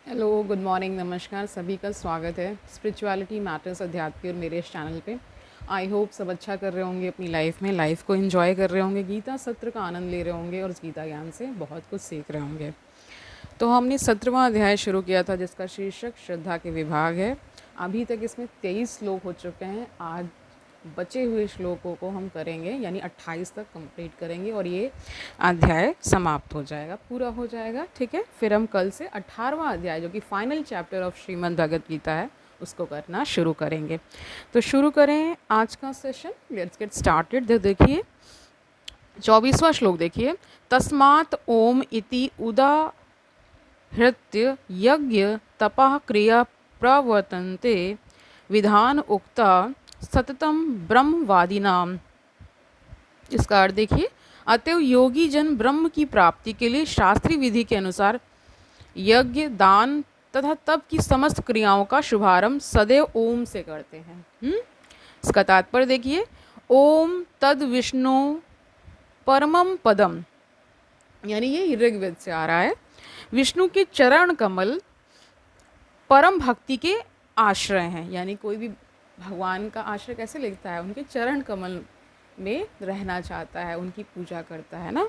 Hello, good morning, नमस्कार। सभी का स्वागत है स्पिरिचुअलिटी मैटर्स अध्यात्म के और मेरे इस चैनल पे। आई होप सब अच्छा कर रहे होंगे अपनी लाइफ में, लाइफ को एंजॉय कर रहे होंगे, गीता सत्र का आनंद ले रहे होंगे और गीता ज्ञान से बहुत कुछ सीख रहे होंगे। तो हमने 17वां अध्याय शुरू किया था जिसका शीर्षक श्रद्धा के विभाग है। अभी तक इसमें 23 श्लोक हो चुके हैं। आज बचे हुए श्लोकों को हम करेंगे, यानी 28 तक कंप्लीट करेंगे और ये अध्याय समाप्त हो जाएगा, पूरा हो जाएगा। ठीक है, फिर हम कल से 18वां अध्याय जो कि final chapter of Shrimad Bhagavad Gita है उसको करना शुरू करेंगे। तो शुरू करें आज का सेशन। Let's get started. देखिए 24वां श्लोक देखिए। तस्मात् ओम इति उदाहृत्य यज्ञ तपः क्रिया प्रवर्तन्ते विधान उक्ता सततम ब्रह्मवादिनाम। इसका अर्थ देखिए। अतएव योगी जन ब्रह्म की प्राप्ति के लिए शास्त्रीय विधि के अनुसार यज्ञ, दान तथा तप की समस्त क्रियाओं का शुभारंभ सदैव ओम से करते हैं। इसका तात्पर्य देखिए। ओम तद विष्णु परमम पदम, यानी ये ऋग्वेद से आ रहा है। विष्णु के चरण कमल परम भक्ति के आश्रय हैं। यानी कोई भी भगवान का आश्रय कैसे लिखता है, उनके चरण कमल में रहना चाहता है, उनकी पूजा करता है ना।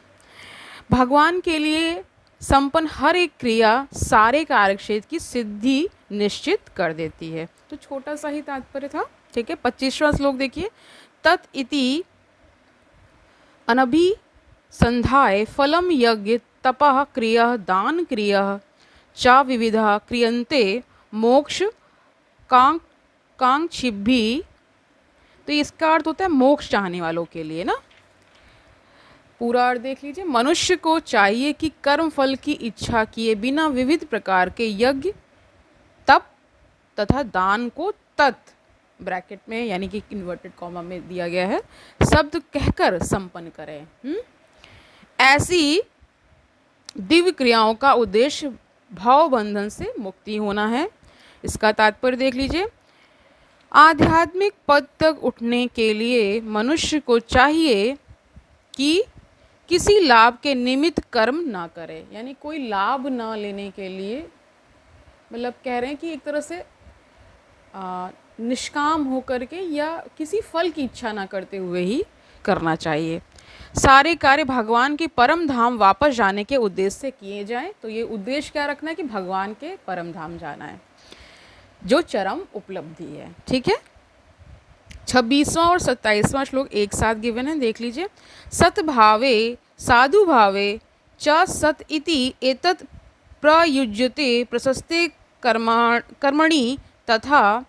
भगवान के लिए संपन्न हर एक क्रिया सारे कार्यक्षेत्र की सिद्धि निश्चित कर देती है। तो छोटा सा ही तात्पर्य था। ठीक है, 25वां श्लोक देखिए। तत् इति अनभिसंधाय फलम यज्ञ तपः क्रिया दान क्रिया चा विविधा क्रियन्ते मोक्ष कांक्षिभि। तो इसका अर्थ होता है मोक्ष चाहने वालों के लिए ना। पूरा अर्थ देख लीजिए। मनुष्य को चाहिए कि कर्म फल की इच्छा किए बिना विविध प्रकार के यज्ञ, तप तथा दान को तत् ब्रैकेट में यानी कि इन्वर्टेड कॉमा में दिया गया है शब्द कहकर संपन्न करें। ऐसी दिव्य क्रियाओं का उद्देश्य भाव बंधन से मुक्ति होना है। इसका तात्पर्य देख लीजिए। आध्यात्मिक पद तक उठने के लिए मनुष्य को चाहिए कि किसी लाभ के निमित्त कर्म ना करे। यानी कोई लाभ ना लेने के लिए, मतलब कह रहे हैं कि एक तरह से निष्काम होकर के या किसी फल की इच्छा ना करते हुए ही करना चाहिए। सारे कार्य भगवान के परम धाम वापस जाने के उद्देश्य से किए जाएं। तो ये उद्देश्य क्या रखना है कि भगवान के परम धाम जाना है, जो चरम उपलब्धि है। ठीक है, 26वां और 27वां श्लोक एक साथ गिवन है, देख लीजिए। सतभावे साधु भावे च सत इति एतत् प्रयुज्यते प्रशस्ते कर्मणि तथा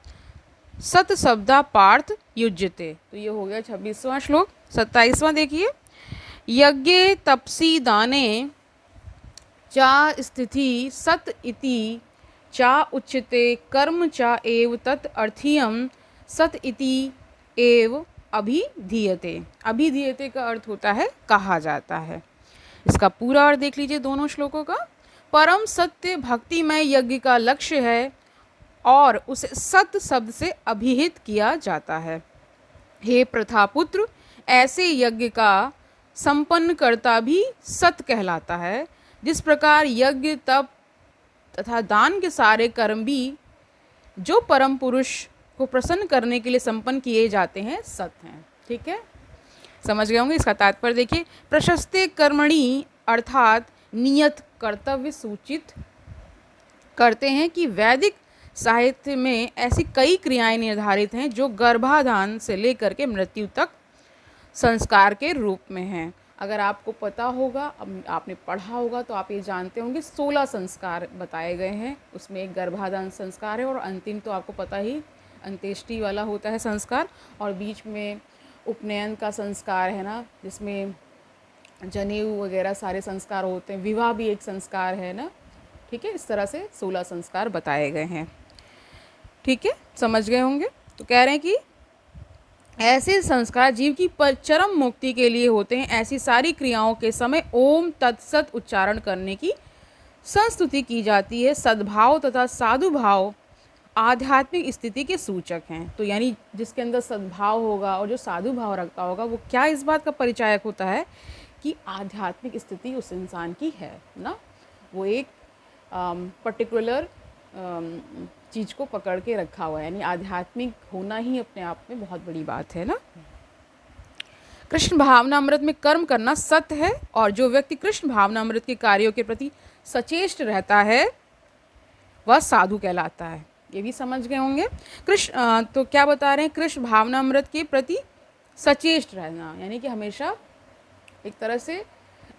सत शब्दा पार्थ युज्यते। तो ये हो गया 26वां श्लोक। 27वां देखिए। यज्ञे तपसी दाने चा स्थिति सत इति चा उच्यते कर्म चा एव तत् अर्थीयम सत इति एव अभिधीयते। अभिधीयते का अर्थ होता है कहा जाता है। इसका पूरा अर्थ देख लीजिए दोनों श्लोकों का। परम सत्य भक्तिमय यज्ञ का लक्ष्य है और उसे सत शब्द से अभिहित किया जाता है। हे प्रथापुत्र, ऐसे यज्ञ का संपन्न करता भी सत कहलाता है। जिस प्रकार यज्ञ तप तथा दान के सारे कर्म भी जो परम पुरुष को प्रसन्न करने के लिए संपन्न किए जाते हैं सत हैं। ठीक है, समझ गए होंगे। इसका तात्पर्य देखिए। प्रशस्ते कर्मणि अर्थात नियत कर्तव्य सूचित करते हैं कि वैदिक साहित्य में ऐसी कई क्रियाएं निर्धारित हैं जो गर्भाधान से लेकर के मृत्यु तक संस्कार के रूप में हैं। अगर आपको पता होगा, आपने पढ़ा होगा तो आप ये जानते होंगे 16 संस्कार बताए गए हैं। उसमें एक गर्भाधान संस्कार है और अंतिम तो आपको पता ही अंत्येष्टि वाला होता है संस्कार, और बीच में उपनयन का संस्कार है ना, जिसमें जनेऊ वगैरह सारे संस्कार होते हैं। विवाह भी एक संस्कार है ना। ठीक है, इस तरह से 16 संस्कार बताए गए हैं। ठीक है, समझ गए होंगे। तो कह रहे हैं कि ऐसे संस्कार जीव की चरम मुक्ति के लिए होते हैं। ऐसी सारी क्रियाओं के समय ओम तत्सत उच्चारण करने की संस्तुति की जाती है। सद्भाव तथा साधु भाव आध्यात्मिक स्थिति के सूचक हैं। तो यानी जिसके अंदर सद्भाव होगा और जो साधु भाव रखता होगा वो क्या इस बात का परिचायक होता है कि आध्यात्मिक स्थिति उस इंसान की है ना। वो एक पर्टिकुलर चीज़ को पकड़ के रखा हुआ है, यानी आध्यात्मिक होना ही अपने आप में बहुत बड़ी बात है ना। कृष्ण भावनामृत में कर्म करना सत्य है, और जो व्यक्ति कृष्ण भावनामृत के कार्यों के प्रति सचेष्ट रहता है वह साधु कहलाता है। ये भी समझ गए होंगे। कृष्ण तो क्या बता रहे हैं, कृष्ण भावनामृत के प्रति सचेष्ट रहना, यानी कि हमेशा एक तरह से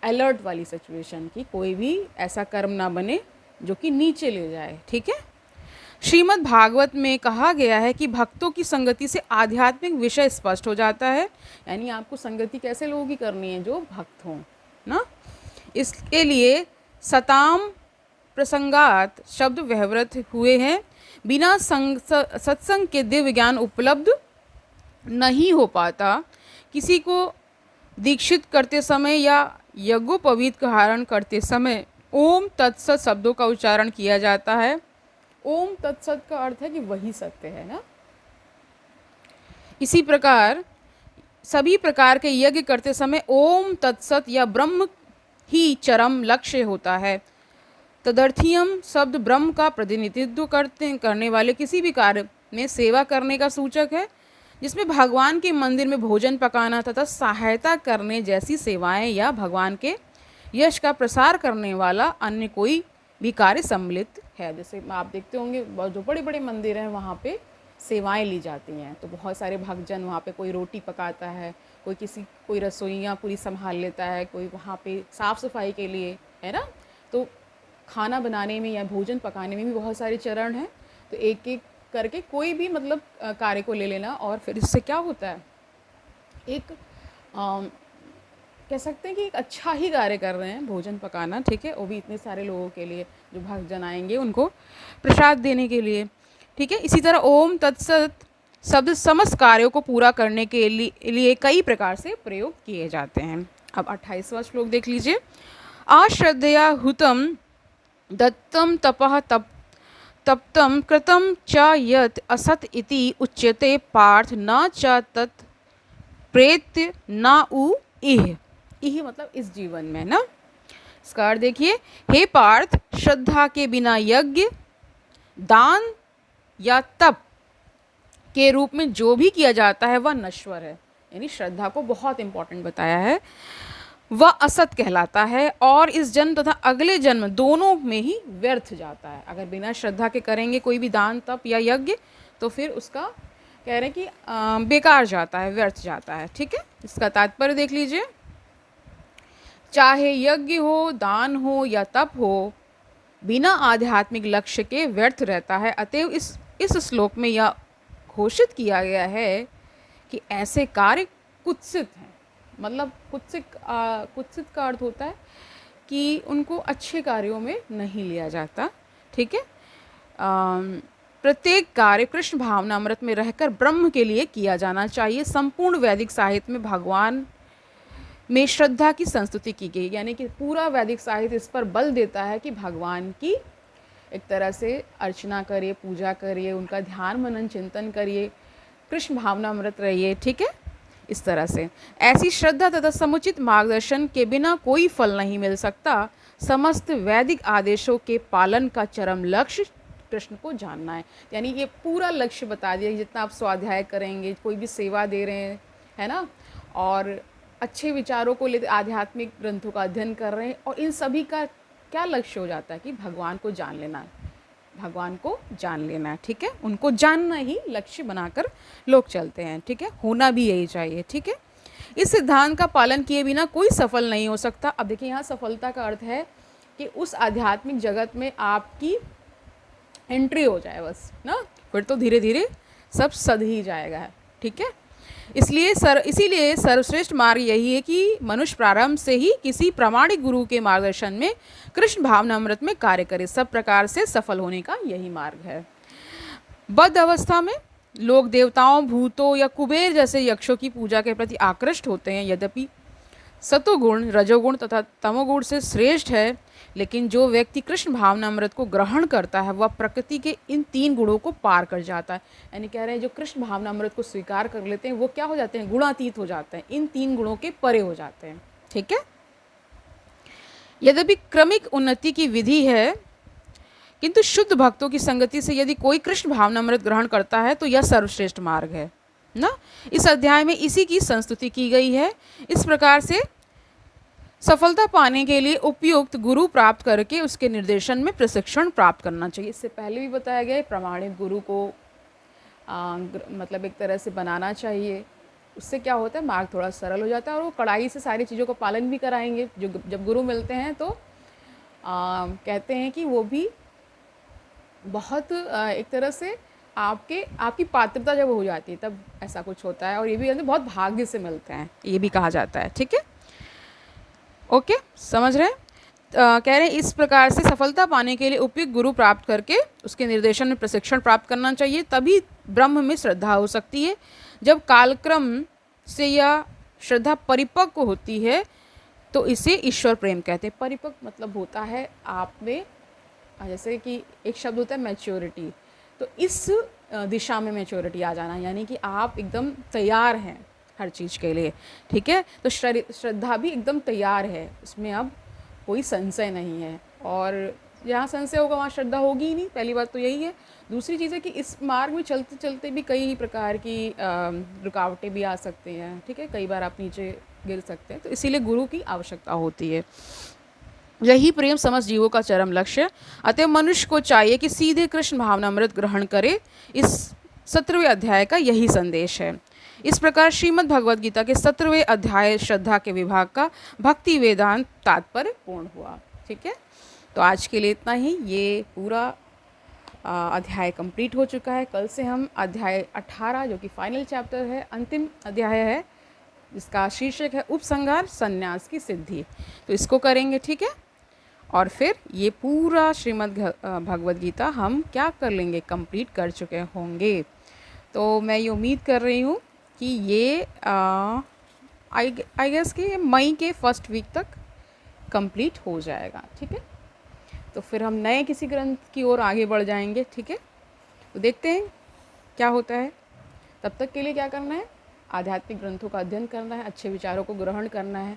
अलर्ट वाली सिचुएशन की कोई भी ऐसा कर्म ना बने जो कि नीचे ले जाए। ठीक है। श्रीमद् भागवत में कहा गया है कि भक्तों की संगति से आध्यात्मिक विषय स्पष्ट हो जाता है, यानी आपको संगति कैसे लोगों की करनी है, जो भक्त हों ना। इसके लिए सताम प्रसंगात शब्द व्यवहृत हुए हैं। बिना सत्संग के दिव्य ज्ञान उपलब्ध नहीं हो पाता। किसी को दीक्षित करते समय या यज्ञोपवीत का धारण करते समय ओम तत्सत शब्दों का उच्चारण किया जाता है। ओम तत्सत का अर्थ है कि वही सत्य है ना। इसी प्रकार सभी प्रकार के यज्ञ करते समय ओम तत्सत या ब्रह्म ही चरम लक्ष्य होता है। तदर्थीयम शब्द ब्रह्म का प्रतिनिधित्व करने वाले किसी भी कार्य में सेवा करने का सूचक है, जिसमें भगवान के मंदिर में भोजन पकाना तथा सहायता करने जैसी सेवाएं या भगवान के यश का प्रसार करने वाला अन्य कोई भी कार्य सम्मिलित है। जैसे आप देखते होंगे जो बड़े बड़े मंदिर हैं वहाँ पे सेवाएं ली जाती हैं, तो बहुत सारे भक्तजन वहाँ पे, कोई रोटी पकाता है, कोई रसोइयाँ पूरी संभाल लेता है, कोई वहाँ पे साफ़ सफाई के लिए, है ना। तो खाना बनाने में या भोजन पकाने में भी बहुत सारे चरण हैं, तो एक एक करके कोई भी मतलब कार्य को ले लेना, और फिर इससे क्या होता है, एक कह सकते हैं कि एक अच्छा ही कार्य कर रहे हैं, भोजन पकाना। ठीक है। वो भी इतने सारे लोगों के लिए जो भक्तजन आएंगे उनको प्रसाद देने के लिए। ठीक है। इसी तरह ओम तत्सत शब्द समस्त कार्यों को पूरा करने के लिए कई प्रकार से प्रयोग किए जाते हैं। अब 28वां श्लोक देख लीजिए। आश्रद्धया हुतम दत्तम तपः तप्तम कृतम च यत् असत इति उच्यते पार्थ न च तत् प्रेत्य न उ इह। इह मतलब इस जीवन में ना। इसका अर्थ देखिए, हे पार्थ, श्रद्धा के बिना यज्ञ, दान या तप के रूप में जो भी किया जाता है वह नश्वर है, यानी श्रद्धा को बहुत इंपॉर्टेंट बताया है, वह असत कहलाता है और इस जन्म तथा अगले जन्म दोनों में ही व्यर्थ जाता है। अगर बिना श्रद्धा के करेंगे कोई भी दान तप या यज्ञ तो फिर उसका कह रहे हैं कि बेकार जाता है, व्यर्थ जाता है। ठीक है। इसका तात्पर्य देख लीजिए, चाहे यज्ञ हो, दान हो या तप हो, बिना आध्यात्मिक लक्ष्य के व्यर्थ रहता है। अतएव इस श्लोक में यह घोषित किया गया है कि ऐसे कार्य कुत्सित हैं। मतलब कुत्सित का अर्थ होता है कि उनको अच्छे कार्यों में नहीं लिया जाता। ठीक है। प्रत्येक कार्य कृष्ण भावनामृत में रहकर ब्रह्म के लिए किया जाना चाहिए। संपूर्ण वैदिक साहित्य में भगवान में श्रद्धा की संस्तुति की गई, यानी कि पूरा वैदिक साहित्य इस पर बल देता है कि भगवान की एक तरह से अर्चना करिए, पूजा करिए, उनका ध्यान मनन चिंतन करिए, कृष्ण भावनामृत रहिए। ठीक है। इस तरह से ऐसी श्रद्धा तथा समुचित मार्गदर्शन के बिना कोई फल नहीं मिल सकता। समस्त वैदिक आदेशों के पालन का चरम लक्ष्य कृष्ण को जानना है, यानी ये पूरा लक्ष्य बता दिया। जितना आप स्वाध्याय करेंगे, कोई भी सेवा दे रहे हैं, है ना, और अच्छे विचारों को लेते आध्यात्मिक ग्रंथों का अध्ययन कर रहे हैं, और इन सभी का क्या लक्ष्य हो जाता है कि भगवान को जान लेना है, भगवान को जान लेना है। ठीक है। उनको जानना ही लक्ष्य बनाकर लोग चलते हैं। ठीक है। होना भी यही चाहिए। ठीक है। इस सिद्धांत का पालन किए बिना कोई सफल नहीं हो सकता। अब देखिए, यहाँ सफलता का अर्थ है कि उस आध्यात्मिक जगत में आपकी एंट्री हो जाए बस ना, फिर तो धीरे धीरे सब सध ही जाएगा। ठीक है। इसीलिए सर्वश्रेष्ठ मार्ग यही है कि मनुष्य प्रारंभ से ही किसी प्रामाणिक गुरु के मार्गदर्शन में कृष्ण भावनामृत में कार्य करे। सब प्रकार से सफल होने का यही मार्ग है। बद्ध अवस्था में लोग देवताओं, भूतों या कुबेर जैसे यक्षों की पूजा के प्रति आकृष्ट होते हैं। यद्यपि सतोगुण, रजोगुण तथा तमोगुण से श्रेष्ठ है, लेकिन जो व्यक्ति कृष्ण भावनामृत को ग्रहण करता है वह प्रकृति के इन 3 गुणों को पार कर जाता है। यानी कह रहे हैं जो कृष्ण भावनामृत को स्वीकार कर लेते हैं वो क्या हो जाते हैं, गुणातीत हो जाते हैं, इन 3 गुणों के परे हो जाते हैं। ठीक है। यद्यपि क्रमिक उन्नति की विधि है, किंतु शुद्ध भक्तों की संगति से यदि कोई कृष्ण भावनामृत ग्रहण करता है तो यह सर्वश्रेष्ठ मार्ग है ना। इस अध्याय में इसी की संस्तुति की गई है। इस प्रकार से सफलता पाने के लिए उपयुक्त गुरु प्राप्त करके उसके निर्देशन में प्रशिक्षण प्राप्त करना चाहिए। इससे पहले भी बताया गया है, प्रमाणित गुरु को मतलब एक तरह से बनाना चाहिए। उससे क्या होता है, मार्ग थोड़ा सरल हो जाता है और वो कड़ाई से सारी चीज़ों का पालन भी कराएंगे। जो जब गुरु मिलते हैं तो कहते हैं कि वो भी बहुत एक तरह से आपकी पात्रता जब हो जाती है तब ऐसा कुछ होता है, और ये भी बहुत भाग्य से मिलते हैं, ये भी कहा जाता है। ठीक है, ओके, समझ रहे हैं। कह रहे हैं इस प्रकार से सफलता पाने के लिए उपयुक्त गुरु प्राप्त करके उसके निर्देशन में प्रशिक्षण प्राप्त करना चाहिए, तभी ब्रह्म में श्रद्धा हो सकती है। जब कालक्रम से यह श्रद्धा परिपक्व होती है तो इसे ईश्वर प्रेम कहते हैं। परिपक्व मतलब होता है आप में, जैसे कि एक शब्द होता है मैच्योरिटी, तो इस दिशा में मैच्योरिटी आ जाना, यानी कि आप एकदम तैयार हैं हर चीज़ के लिए। ठीक है, तो श्रद्धा भी एकदम तैयार है, उसमें अब कोई संशय नहीं है, और जहाँ संशय होगा वहाँ श्रद्धा होगी ही नहीं। पहली बात तो यही है। दूसरी चीज़ है कि इस मार्ग में चलते चलते भी कई प्रकार की रुकावटें भी आ सकती हैं। ठीक है, कई बार आप नीचे गिर सकते हैं, तो इसीलिए गुरु की आवश्यकता होती है। यही प्रेम समस्त जीवों का चरम लक्ष्य। अतः मनुष्य को चाहिए कि सीधे कृष्ण भावनामृत ग्रहण करे। इस 17वें अध्याय का यही संदेश है। इस प्रकार श्रीमद् भगवद गीता के 17वें अध्याय श्रद्धा के विभाग का भक्ति वेदांत तात्पर्य पूर्ण हुआ। ठीक है, तो आज के लिए इतना ही। ये पूरा अध्याय कंप्लीट हो चुका है। कल से हम अध्याय 18 जो कि फाइनल चैप्टर है, अंतिम अध्याय है, जिसका शीर्षक है उपसंहार संन्यास की सिद्धि, तो इसको करेंगे। ठीक है, और फिर ये पूरा श्रीमद् भगवद गीता हम क्या कर लेंगे, कंप्लीट कर चुके होंगे। तो मैं ये उम्मीद कर रही हूँ कि ये आई गेस कि मई के फर्स्ट वीक तक कंप्लीट हो जाएगा। ठीक है, तो फिर हम नए किसी ग्रंथ की ओर आगे बढ़ जाएंगे। ठीक है, तो देखते हैं क्या होता है। तब तक के लिए क्या करना है, आध्यात्मिक ग्रंथों का अध्ययन करना है, अच्छे विचारों को ग्रहण करना है।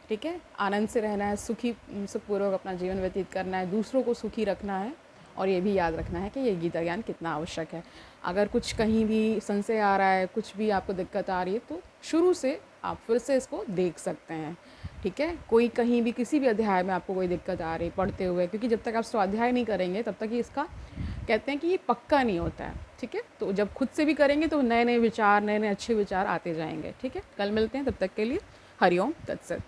ठीक है, आनंद से रहना है, सुखपूर्वक अपना जीवन व्यतीत करना है, दूसरों को सुखी रखना है, और ये भी याद रखना है कि ये गीता ज्ञान कितना आवश्यक है। अगर कुछ कहीं भी संशय आ रहा है, कुछ भी आपको दिक्कत आ रही है, तो शुरू से आप फिर से इसको देख सकते हैं। ठीक है, कोई कहीं भी किसी भी अध्याय में आपको कोई दिक्कत आ रही पढ़ते हुए, क्योंकि जब तक आप स्वाध्याय नहीं करेंगे तब तक ही इसका कहते हैं कि ये पक्का नहीं होता है। ठीक है, तो जब खुद से भी करेंगे तो नए नए विचार, नए नए अच्छे विचार आते जाएंगे। ठीक है, कल मिलते हैं, तब तक के लिए हरिओम तत्सत।